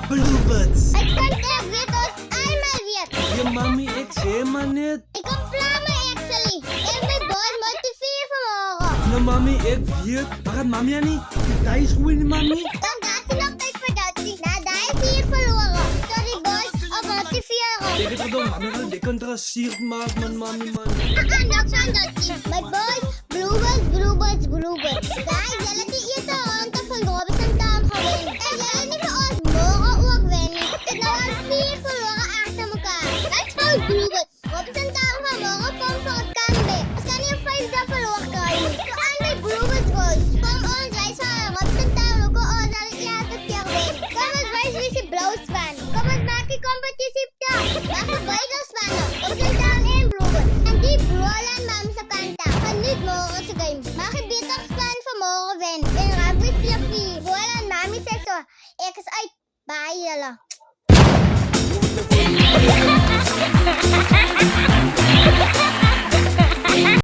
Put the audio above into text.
Bluebirds. Ik kan echt weet ons allemaal weet. Ja, mami, ek sê maar net. Ik kom klaar met actually. Ik ben boy motiveer vanmorgen. Nou, mami, ek weet. Maar gaat mami aan nie? Daar is goed nie, mami. Dan gaat ze nog tijd voor dat die. Na daar is hier verloren. Sorry boys, op motiveren. Ek het gedom, mami, dat ek geïnteresseerd maak, man. Nog zo'n dat die. My boys, bluebirds. Guys, jullie die eerste ronde van Robinson Town gewinnen. En jullie niet voor ons morgen ook winnen. Het is nou al 4 verloren achter elkaar. Let's go bluebirds. Robinson Town van morgen komt voor het Canbe. We gaan hier 5 dagen verloren krijgen. Zo aan mijn bluebirds boys. Kom ons reis van Robinson Town ook al ons al het eerste keer winnen. Kom ons reis wie ze blauw span. Kom ons maak die competitie op dag. Maak we beide spannen. Robinson Town en bluebirds. En die broerland mam sa kanta. Van niet morgen sa game. Maak je beter span van morgen winnen. In rugby 4-4. Broerland mami zegt zo. Ik is uit. Bye jullie.